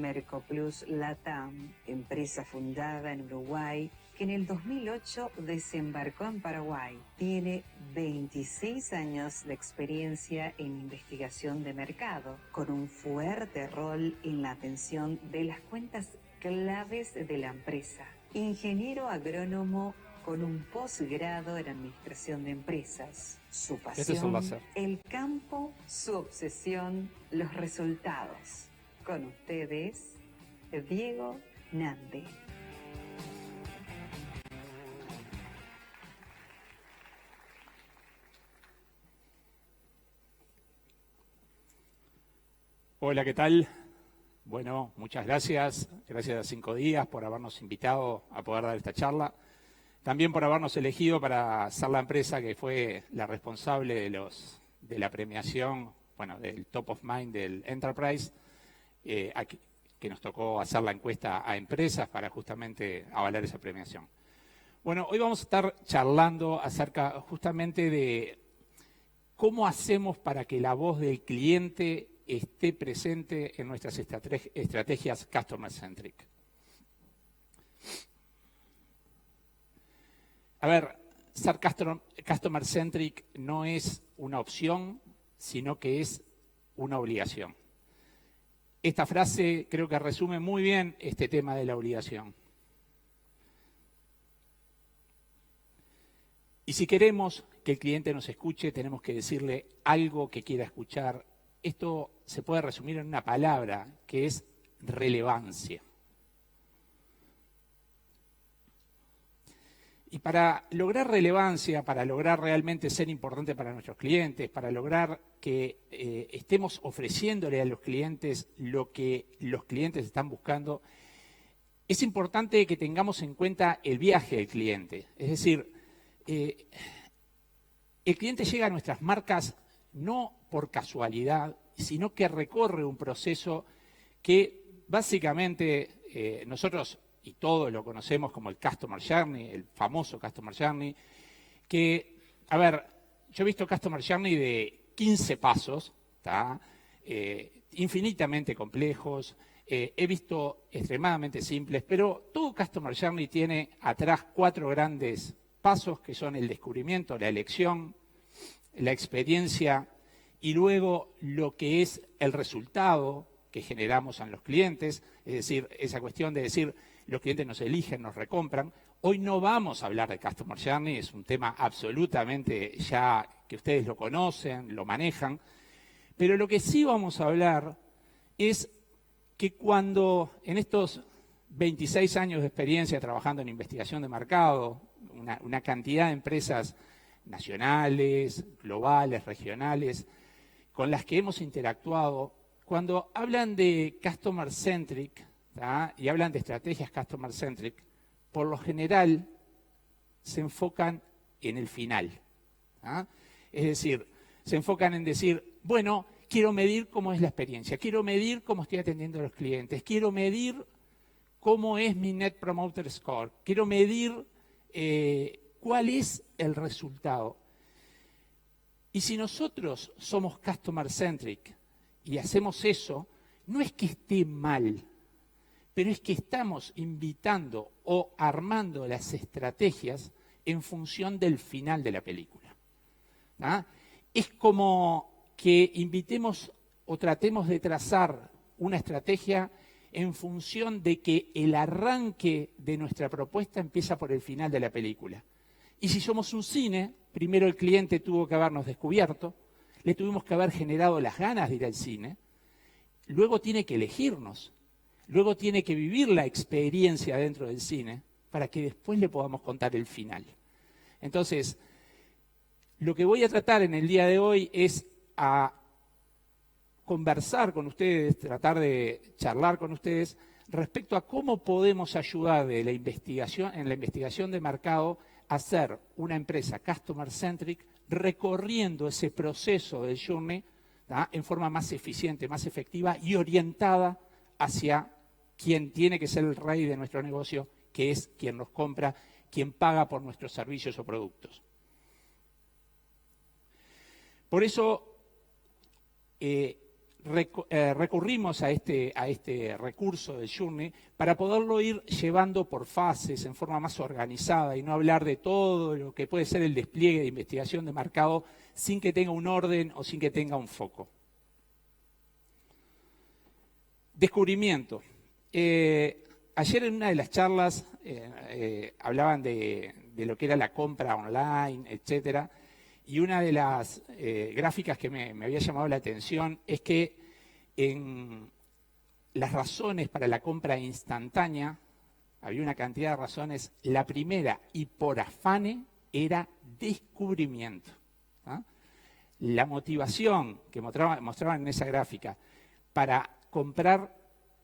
Mercoplus Latam, empresa fundada en Uruguay, que en el 2008 desembarcó en Paraguay. Tiene 26 años de experiencia en investigación de mercado, con un fuerte rol en la atención de las cuentas claves de la empresa. Ingeniero agrónomo con un posgrado en administración de empresas. Su pasión, el campo, su obsesión, los resultados. Con ustedes, Diego Nande. Hola, ¿qué tal? Bueno, muchas gracias. Gracias a 5 días por habernos invitado a poder dar esta charla. También por habernos elegido para ser la empresa que fue la responsable de la premiación, bueno, del Top of Mind del Enterprise, que nos tocó hacer la encuesta a empresas para justamente avalar esa premiación. Bueno, hoy vamos a estar charlando acerca justamente de cómo hacemos para que la voz del cliente esté presente en nuestras estrategias Customer Centric. A ver, ser Customer Centric no es una opción, sino que es una obligación. Esta frase creo que resume muy bien este tema de la obligación. Y si queremos que el cliente nos escuche, tenemos que decirle algo que quiera escuchar. Esto se puede resumir en una palabra, que es relevancia. Y para lograr relevancia, para lograr realmente ser importante para nuestros clientes, para lograr que estemos ofreciéndole a los clientes lo que los clientes están buscando, es importante que tengamos en cuenta el viaje del cliente. Es decir, el cliente llega a nuestras marcas no por casualidad, sino que recorre un proceso que básicamente nosotros, y todos lo conocemos como el Customer Journey, el famoso Customer Journey, que, a ver, yo he visto Customer Journey de 15 pasos, infinitamente complejos, he visto extremadamente simples, pero todo Customer Journey tiene atrás 4 grandes pasos, que son el descubrimiento, la elección, la experiencia y luego lo que es el resultado que generamos en los clientes, es decir, esa cuestión de decir, los clientes nos eligen, nos recompran. Hoy no vamos a hablar de Customer Journey, es un tema absolutamente ya que ustedes lo conocen, lo manejan, pero lo que sí vamos a hablar es que cuando en estos 26 años de experiencia trabajando en investigación de mercado, una cantidad de empresas nacionales, globales, regionales, con las que hemos interactuado, cuando hablan de Customer Centric, y hablan de estrategias Customer Centric, por lo general se enfocan en el final. Es decir, se enfocan en decir, bueno, quiero medir cómo es la experiencia, quiero medir cómo estoy atendiendo a los clientes, quiero medir cómo es mi Net Promoter Score, quiero medir cuál es el resultado. Y si nosotros somos Customer Centric y hacemos eso, no es que esté mal, pero es que estamos invitando o armando las estrategias en función del final de la película. Es como que invitemos o tratemos de trazar una estrategia en función de que el arranque de nuestra propuesta empieza por el final de la película. Y si somos un cine, primero el cliente tuvo que habernos descubierto, le tuvimos que haber generado las ganas de ir al cine, luego tiene que elegirnos. Luego tiene que vivir la experiencia dentro del cine para que después le podamos contar el final. Entonces, lo que voy a tratar en el día de hoy es a conversar con ustedes, tratar de charlar con ustedes respecto a cómo podemos ayudar en la investigación de mercado a ser una empresa Customer Centric recorriendo ese proceso del journey en forma más eficiente, más efectiva y orientada hacia quien tiene que ser el rey de nuestro negocio, que es quien nos compra, quien paga por nuestros servicios o productos. Por eso, recurrimos a este recurso del Journey para poderlo ir llevando por fases en forma más organizada y no hablar de todo lo que puede ser el despliegue de investigación de mercado sin que tenga un orden o sin que tenga un foco. Descubrimiento. Ayer en una de las charlas hablaban de lo que era la compra online, etcétera, y una de las gráficas que me había llamado la atención es que en las razones para la compra instantánea, había una cantidad de razones. La primera, y por afane, era descubrimiento. ¿Ah? La motivación que mostraban en esa gráfica para comprar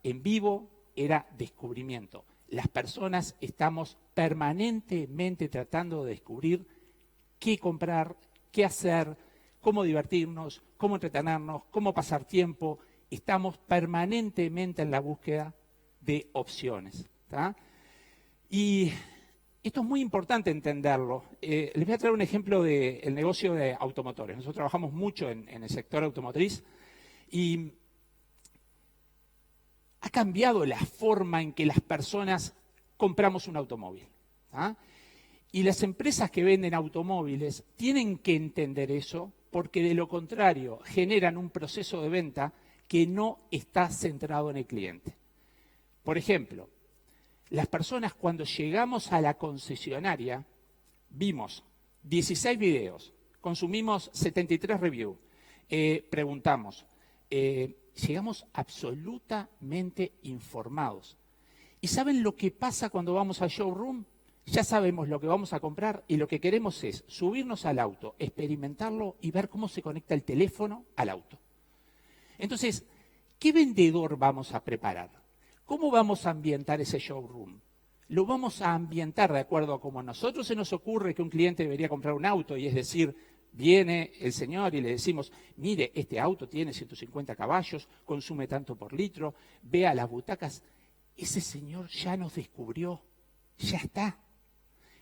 en vivo era descubrimiento. Las personas estamos permanentemente tratando de descubrir qué comprar, qué hacer, cómo divertirnos, cómo entretenernos, cómo pasar tiempo. Estamos permanentemente en la búsqueda de opciones. ¿Tá? Y esto es muy importante entenderlo. Les voy a traer un ejemplo del negocio de automotores. Nosotros trabajamos mucho en el sector automotriz y ha cambiado la forma en que las personas compramos un automóvil. ¿Ah? Y las empresas que venden automóviles tienen que entender eso, porque de lo contrario generan un proceso de venta que no está centrado en el cliente. Por ejemplo, las personas cuando llegamos a la concesionaria, vimos 16 videos, consumimos 73 reviews, preguntamos, llegamos absolutamente informados. ¿Y saben lo que pasa cuando vamos al showroom? Ya sabemos lo que vamos a comprar y lo que queremos es subirnos al auto, experimentarlo y ver cómo se conecta el teléfono al auto. Entonces, ¿qué vendedor vamos a preparar? ¿Cómo vamos a ambientar ese showroom? Lo vamos a ambientar de acuerdo a cómo a nosotros se nos ocurre que un cliente debería comprar un auto, y es decir, viene el señor y le decimos, mire, este auto tiene 150 caballos, consume tanto por litro, vea las butacas. Ese señor ya nos descubrió, ya está.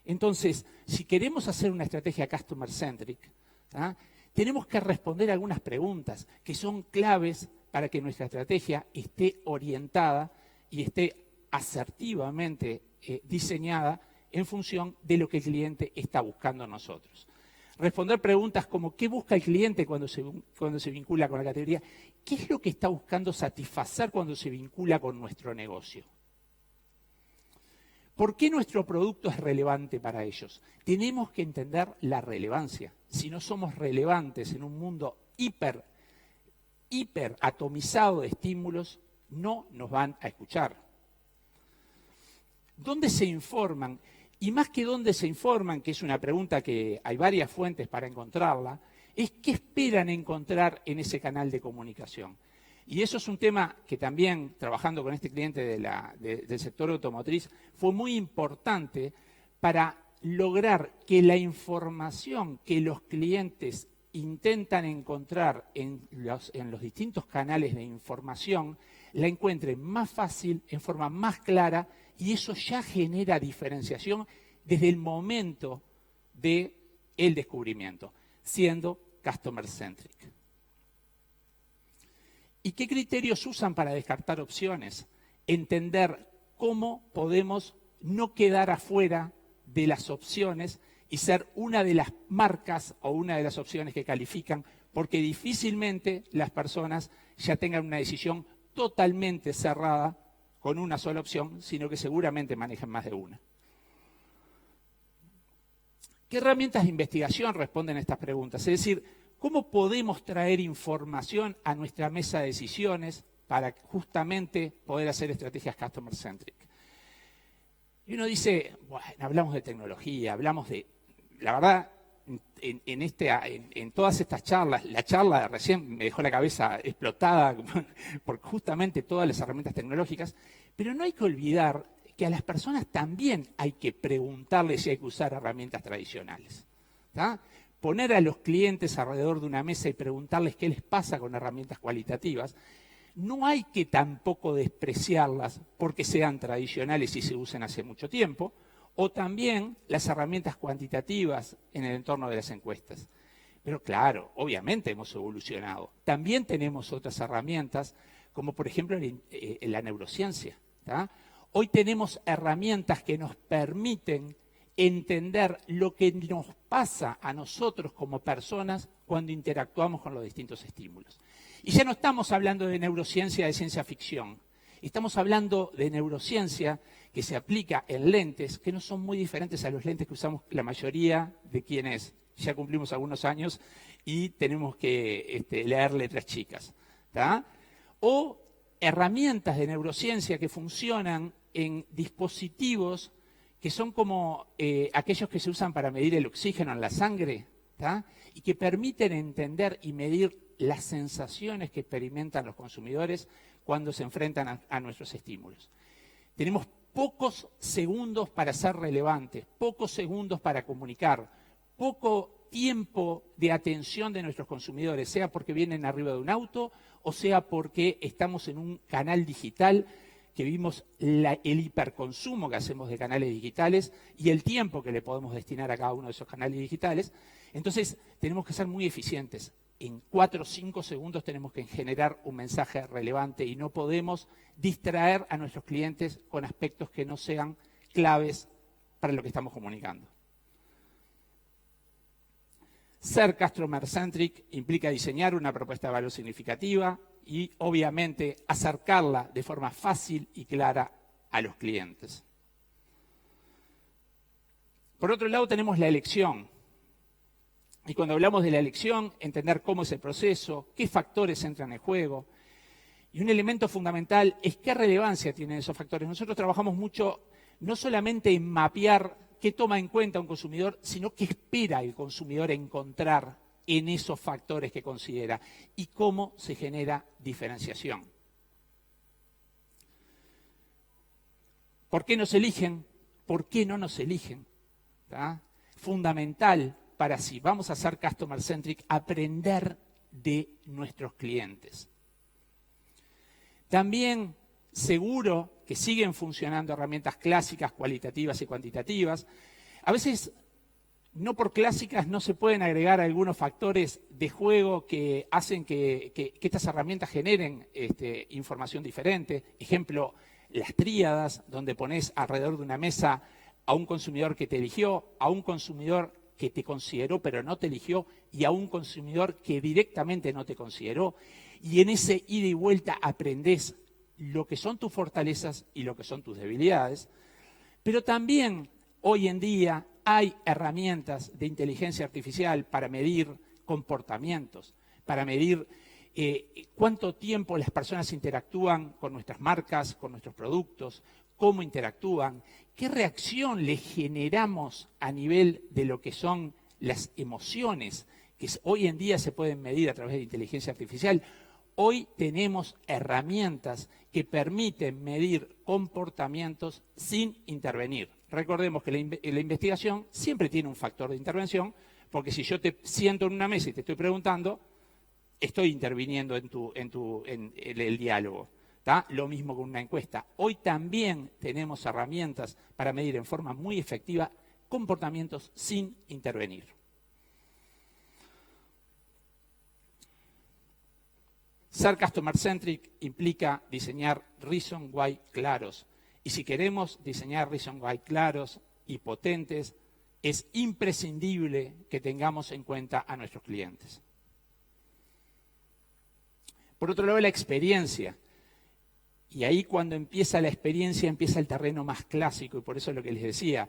Entonces, si queremos hacer una estrategia customer centric, ¿ah? Tenemos que responder algunas preguntas que son claves para que nuestra estrategia esté orientada y esté asertivamente diseñada en función de lo que el cliente está buscando en nosotros. Responder preguntas como ¿qué busca el cliente cuando se vincula con la categoría? ¿Qué es lo que está buscando satisfacer cuando se vincula con nuestro negocio? ¿Por qué nuestro producto es relevante para ellos? Tenemos que entender la relevancia. Si no somos relevantes en un mundo hiper atomizado de estímulos, no nos van a escuchar. ¿Dónde se informan? Y más que dónde se informan, que es una pregunta que hay varias fuentes para encontrarla, es qué esperan encontrar en ese canal de comunicación. Y eso es un tema que también, trabajando con este cliente del sector automotriz, fue muy importante para lograr que la información que los clientes intentan encontrar en los distintos canales de información, la encuentren más fácil, en forma más clara, y eso ya genera diferenciación desde el momento del descubrimiento, siendo customer centric. ¿Y qué criterios usan para descartar opciones? Entender cómo podemos no quedar afuera de las opciones y ser una de las marcas o una de las opciones que califican, porque difícilmente las personas ya tengan una decisión totalmente cerrada con una sola opción, sino que seguramente manejan más de una. ¿Qué herramientas de investigación responden a estas preguntas? Es decir, ¿cómo podemos traer información a nuestra mesa de decisiones para justamente poder hacer estrategias customer centric? Y uno dice, bueno, hablamos de tecnología, hablamos de, la verdad, en todas estas charlas, la charla recién me dejó la cabeza explotada por justamente todas las herramientas tecnológicas, pero no hay que olvidar que a las personas también hay que preguntarles si hay que usar herramientas tradicionales. ¿Tá? Poner a los clientes alrededor de una mesa y preguntarles qué les pasa con herramientas cualitativas, no hay que tampoco despreciarlas porque sean tradicionales y se usen hace mucho tiempo, o también las herramientas cuantitativas en el entorno de las encuestas. Pero claro, obviamente hemos evolucionado. También tenemos otras herramientas, como por ejemplo la neurociencia. ¿Tá? Hoy tenemos herramientas que nos permiten entender lo que nos pasa a nosotros como personas cuando interactuamos con los distintos estímulos. Y ya no estamos hablando de neurociencia de ciencia ficción. Estamos hablando de neurociencia que se aplica en lentes que no son muy diferentes a los lentes que usamos la mayoría de quienes ya cumplimos algunos años y tenemos que leer letras chicas. ¿Tá? O herramientas de neurociencia que funcionan en dispositivos que son como aquellos que se usan para medir el oxígeno en la sangre, ¿tá? Y que permiten entender y medir las sensaciones que experimentan los consumidores cuando se enfrentan a nuestros estímulos. Tenemos pocos segundos para ser relevantes, pocos segundos para comunicar, poco tiempo de atención de nuestros consumidores, sea porque vienen arriba de un auto o sea porque estamos en un canal digital, que vimos el hiperconsumo que hacemos de canales digitales y el tiempo que le podemos destinar a cada uno de esos canales digitales. Entonces, tenemos que ser muy eficientes. En 4 o 5 segundos tenemos que generar un mensaje relevante y no podemos distraer a nuestros clientes con aspectos que no sean claves para lo que estamos comunicando. Ser customer-centric implica diseñar una propuesta de valor significativa y, obviamente, acercarla de forma fácil y clara a los clientes. Por otro lado, tenemos la elección. Y cuando hablamos de la elección, entender cómo es el proceso, qué factores entran en juego. Y un elemento fundamental es qué relevancia tienen esos factores. Nosotros trabajamos mucho no solamente en mapear qué toma en cuenta un consumidor, sino qué espera el consumidor encontrar en esos factores que considera y cómo se genera diferenciación. ¿Por qué nos eligen? ¿Por qué no nos eligen? ¿Tá? Fundamental para si vamos a ser customer centric, aprender de nuestros clientes. También seguro que siguen funcionando herramientas clásicas, cualitativas y cuantitativas. A veces, no por clásicas, no se pueden agregar algunos factores de juego que hacen que estas herramientas generen información diferente. Ejemplo, las tríadas, donde pones alrededor de una mesa a un consumidor que te eligió, a un consumidor que te consideró pero no te eligió y a un consumidor que directamente no te consideró. Y en ese ida y vuelta aprendés lo que son tus fortalezas y lo que son tus debilidades. Pero también hoy en día hay herramientas de inteligencia artificial para medir comportamientos, para medir cuánto tiempo las personas interactúan con nuestras marcas, con nuestros productos, cómo interactúan, qué reacción le generamos a nivel de lo que son las emociones, que hoy en día se pueden medir a través de inteligencia artificial. Hoy tenemos herramientas que permiten medir comportamientos sin intervenir. Recordemos que la investigación siempre tiene un factor de intervención, porque si yo te siento en una mesa y te estoy preguntando, estoy interviniendo en el diálogo. ¿Tá? Lo mismo con una encuesta. Hoy también tenemos herramientas para medir en forma muy efectiva comportamientos sin intervenir. Ser customer centric implica diseñar reason why claros. Y si queremos diseñar reason why claros y potentes, es imprescindible que tengamos en cuenta a nuestros clientes. Por otro lado, la experiencia. Y ahí cuando empieza la experiencia, empieza el terreno más clásico. Y por eso es lo que les decía.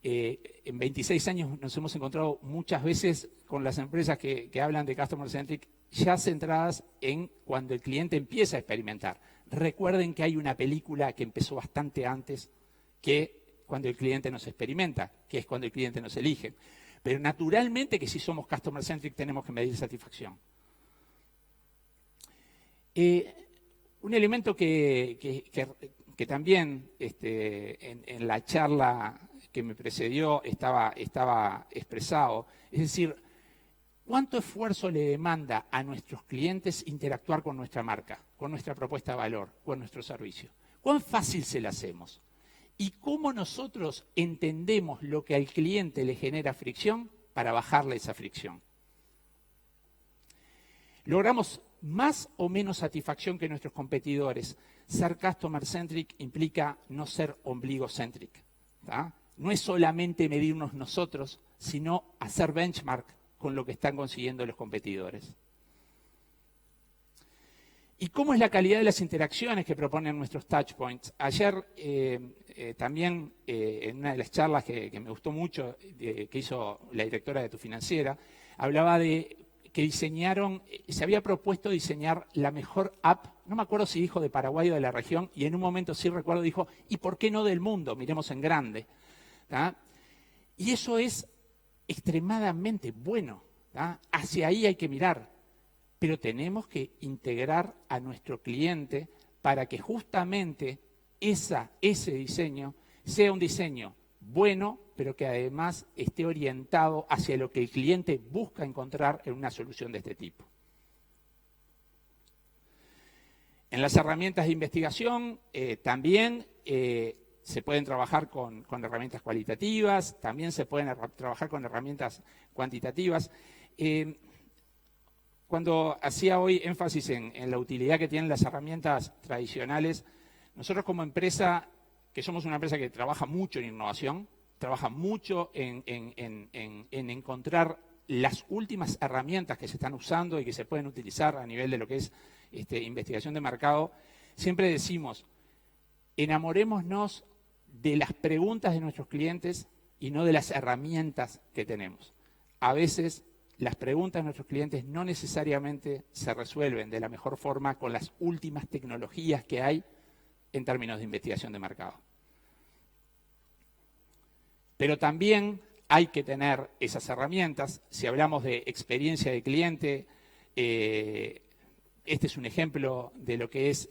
En 26 años nos hemos encontrado muchas veces con las empresas que hablan de Customer Centric ya centradas en cuando el cliente empieza a experimentar. Recuerden que hay una película que empezó bastante antes que cuando el cliente nos experimenta, que es cuando el cliente nos elige. Pero naturalmente que si somos Customer Centric tenemos que medir satisfacción. Un elemento que también en la charla que me precedió estaba expresado, es decir, ¿cuánto esfuerzo le demanda a nuestros clientes interactuar con nuestra marca, con nuestra propuesta de valor, con nuestro servicio? ¿Cuán fácil se la hacemos? ¿Y cómo nosotros entendemos lo que al cliente le genera fricción para bajarle esa fricción? Logramos más o menos satisfacción que nuestros competidores. Ser customer-centric implica no ser ombligo-centric. No es solamente medirnos nosotros, sino hacer benchmark con lo que están consiguiendo los competidores. ¿Y cómo es la calidad de las interacciones que proponen nuestros touchpoints? Ayer también en una de las charlas que me gustó mucho, que hizo la directora de Tu Financiera, hablaba de que se había propuesto diseñar la mejor app, no me acuerdo si dijo de Paraguay o de la región, y en un momento sí recuerdo dijo, ¿y por qué no del mundo? Miremos en grande. Y eso es extremadamente bueno. Hacia ahí hay que mirar. Pero tenemos que integrar a nuestro cliente para que justamente ese diseño sea un diseño bueno, pero que además esté orientado hacia lo que el cliente busca encontrar en una solución de este tipo. En las herramientas de investigación también se pueden trabajar con herramientas cualitativas, también se pueden trabajar con herramientas cuantitativas. Cuando hacía hoy énfasis en la utilidad que tienen las herramientas tradicionales, nosotros como empresa, que somos una empresa que trabaja mucho en innovación, trabaja mucho en encontrar las últimas herramientas que se están usando y que se pueden utilizar a nivel de lo que es investigación de mercado, siempre decimos, enamorémonos de las preguntas de nuestros clientes y no de las herramientas que tenemos. A veces las preguntas de nuestros clientes no necesariamente se resuelven de la mejor forma con las últimas tecnologías que hay en términos de investigación de mercado. Pero también hay que tener esas herramientas. Si hablamos de experiencia de cliente, este es un ejemplo de lo que es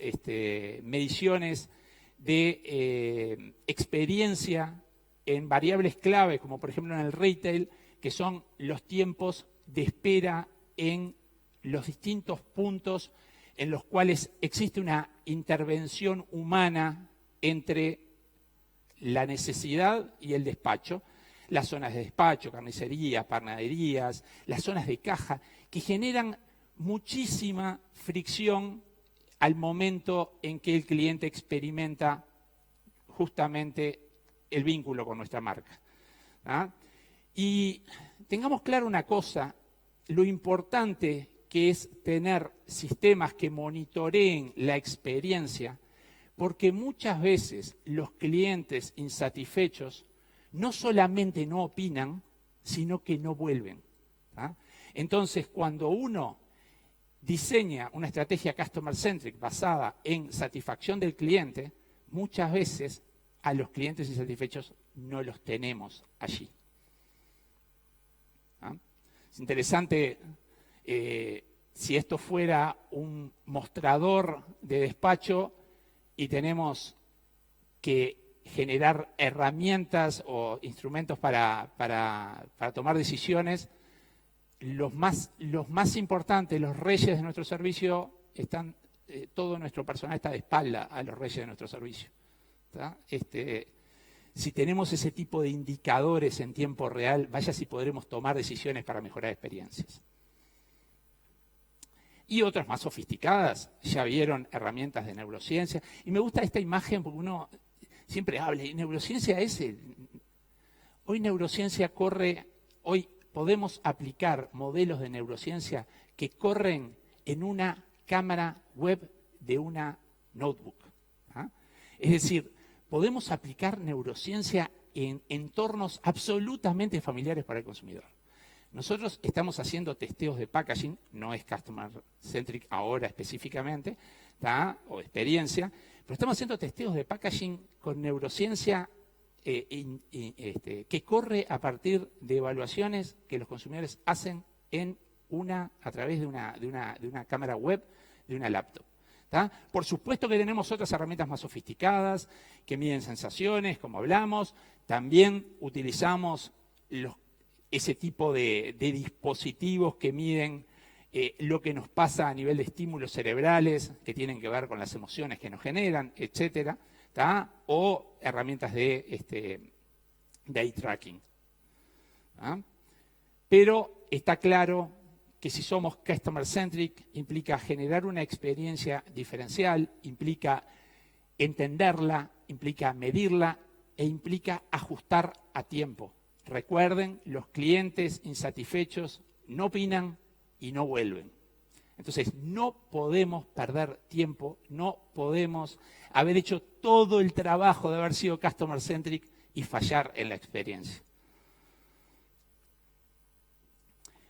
mediciones de experiencia en variables clave, como por ejemplo en el retail, que son los tiempos de espera en los distintos puntos en los cuales existe una intervención humana entre la necesidad y el despacho, las zonas de despacho, carnicerías, panaderías, las zonas de caja, que generan muchísima fricción al momento en que el cliente experimenta justamente el vínculo con nuestra marca. Y tengamos claro una cosa, lo importante que es tener sistemas que monitoreen la experiencia, porque muchas veces los clientes insatisfechos no solamente no opinan, sino que no vuelven. Entonces, cuando uno diseña una estrategia customer-centric basada en satisfacción del cliente, muchas veces a los clientes insatisfechos no los tenemos allí. Es interesante si esto fuera un mostrador de despacho y tenemos que generar herramientas o instrumentos para tomar decisiones, los más importantes, los reyes de nuestro servicio, están, todo nuestro personal está de espalda a los reyes de nuestro servicio. Si tenemos ese tipo de indicadores en tiempo real, vaya si podremos tomar decisiones para mejorar experiencias. Y otras más sofisticadas, ya vieron herramientas de neurociencia. Y me gusta esta imagen porque uno siempre habla, y neurociencia hoy neurociencia corre, hoy podemos aplicar modelos de neurociencia que corren en una cámara web de una notebook. Es decir, podemos aplicar neurociencia en entornos absolutamente familiares para el consumidor. Nosotros estamos haciendo testeos de packaging, no es customer centric ahora específicamente, o experiencia, pero estamos haciendo testeos de packaging con neurociencia que corre a partir de evaluaciones que los consumidores hacen a través de una cámara web de una laptop. Por supuesto que tenemos otras herramientas más sofisticadas que miden sensaciones, como hablamos. También utilizamos ese tipo de dispositivos que miden lo que nos pasa a nivel de estímulos cerebrales que tienen que ver con las emociones que nos generan, etcétera, o herramientas de eye tracking. Pero está claro que si somos customer-centric implica generar una experiencia diferencial, implica entenderla, implica medirla e implica ajustar a tiempo. Recuerden, los clientes insatisfechos no opinan y no vuelven. Entonces, no podemos perder tiempo, no podemos haber hecho todo el trabajo de haber sido customer-centric y fallar en la experiencia.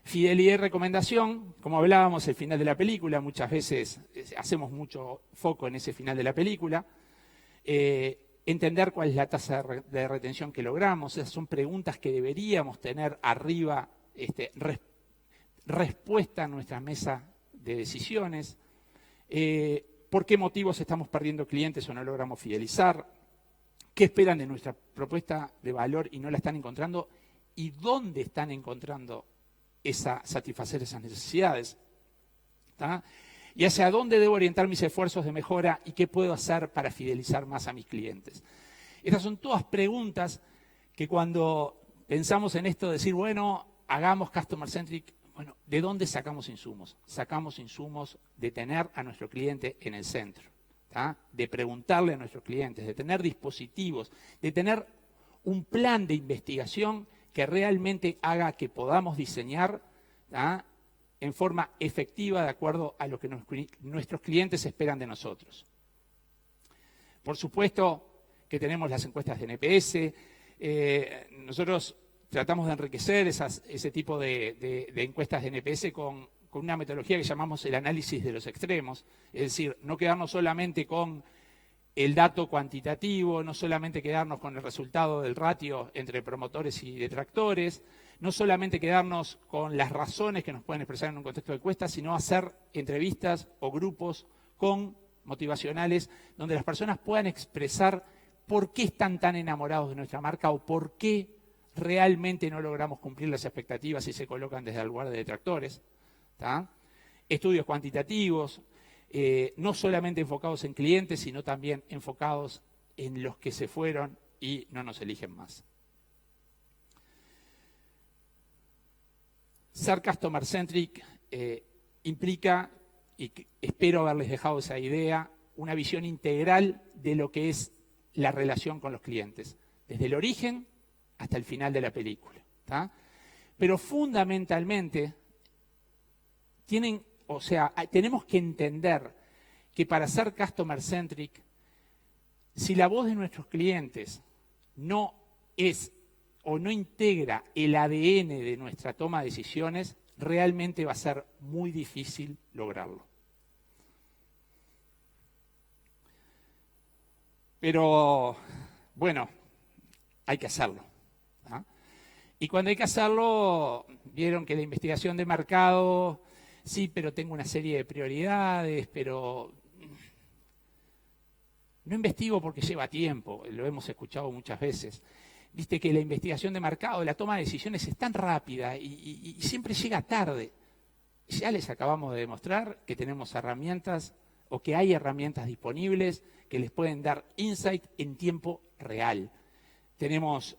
Fidelidad y recomendación, como hablábamos, el final de la película, muchas veces hacemos mucho foco en ese final de la película. Entender cuál es la tasa de retención que logramos, esas son preguntas que deberíamos tener arriba, respuesta a nuestra mesa de decisiones. ¿Por qué motivos estamos perdiendo clientes o no logramos fidelizar? ¿Qué esperan de nuestra propuesta de valor y no la están encontrando? ¿Y dónde están encontrando satisfacer esas necesidades? ¿Tá? Y hacia dónde debo orientar mis esfuerzos de mejora y qué puedo hacer para fidelizar más a mis clientes. Estas son todas preguntas que cuando pensamos en esto de decir, bueno, hagamos customer centric, bueno, ¿de dónde sacamos insumos? Sacamos insumos de tener a nuestro cliente en el centro, ¿tá? De preguntarle a nuestros clientes, de tener dispositivos, de tener un plan de investigación que realmente haga que podamos diseñar, ¿tá?, en forma efectiva de acuerdo a lo que nuestros clientes esperan de nosotros. Por supuesto que tenemos las encuestas de NPS, nosotros tratamos de enriquecer ese tipo de encuestas de NPS con una metodología que llamamos el análisis de los extremos, es decir, no quedarnos solamente con el dato cuantitativo, no solamente quedarnos con el resultado del ratio entre promotores y detractores, no solamente quedarnos con las razones que nos pueden expresar en un contexto de encuesta, sino hacer entrevistas o grupos motivacionales donde las personas puedan expresar por qué están tan enamorados de nuestra marca o por qué realmente no logramos cumplir las expectativas y se colocan desde el lugar de detractores. ¿Tá? Estudios cuantitativos, no solamente enfocados en clientes, sino también enfocados en los que se fueron y no nos eligen más. Ser customer centric implica, y espero haberles dejado esa idea, una visión integral de lo que es la relación con los clientes, desde el origen hasta el final de la película. ¿Tá? Pero fundamentalmente tenemos que entender que para ser customer centric, si la voz de nuestros clientes no es o no integra el ADN de nuestra toma de decisiones, realmente va a ser muy difícil lograrlo. Pero, bueno, hay que hacerlo. ¿Ah? Y cuando hay que hacerlo, vieron que la investigación de mercado, sí, pero tengo una serie de prioridades, pero no investigo porque lleva tiempo, lo hemos escuchado muchas veces. Viste que la investigación de mercado, la toma de decisiones es tan rápida y siempre llega tarde. Ya les acabamos de demostrar que tenemos herramientas o que hay herramientas disponibles que les pueden dar insight en tiempo real. Tenemos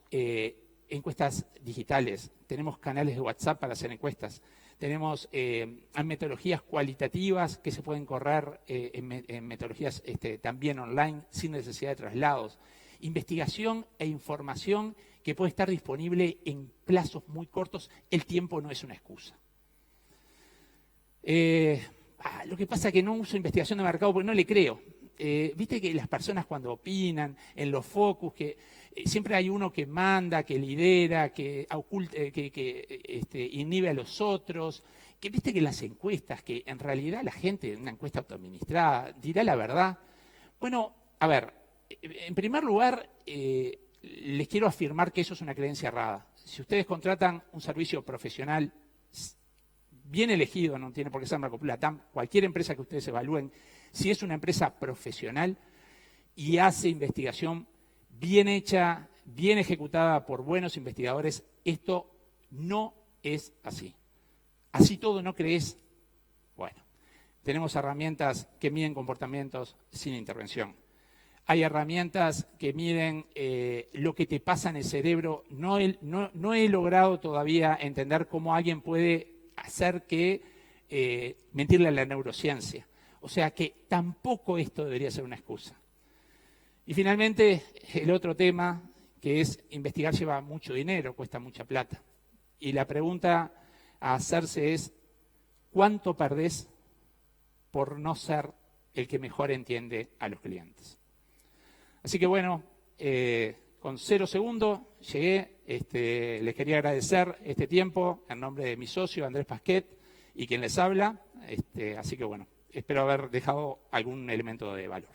encuestas digitales, tenemos canales de WhatsApp para hacer encuestas, tenemos metodologías cualitativas que se pueden correr en metodologías también online sin necesidad de traslados. Investigación e información que puede estar disponible en plazos muy cortos. El tiempo no es una excusa. Lo que pasa es que no uso investigación de mercado porque no le creo. Viste que las personas cuando opinan en los focus, que siempre hay uno que manda, que lidera, que inhibe a los otros, que viste que las encuestas, que en realidad la gente en una encuesta autoadministrada dirá la verdad. Bueno, a ver, en primer lugar, les quiero afirmar que eso es una creencia errada. Si ustedes contratan un servicio profesional bien elegido, no tiene por qué ser Marcopolo-Latam, cualquier empresa que ustedes evalúen, si es una empresa profesional y hace investigación bien hecha, bien ejecutada por buenos investigadores, esto no es así. Así todo no crees. Bueno, tenemos herramientas que miden comportamientos sin intervención. Hay herramientas que miden lo que te pasa en el cerebro. No he logrado todavía entender cómo alguien puede hacer que mentirle a la neurociencia. O sea que tampoco esto debería ser una excusa. Y finalmente, el otro tema, que es investigar, lleva mucho dinero, cuesta mucha plata. Y la pregunta a hacerse es, ¿cuánto perdés por no ser el que mejor entiende a los clientes? Así que bueno, con 0 segundos llegué. Les quería agradecer este tiempo en nombre de mi socio Andrés Pasquet y quien les habla. Así que bueno, espero haber dejado algún elemento de valor.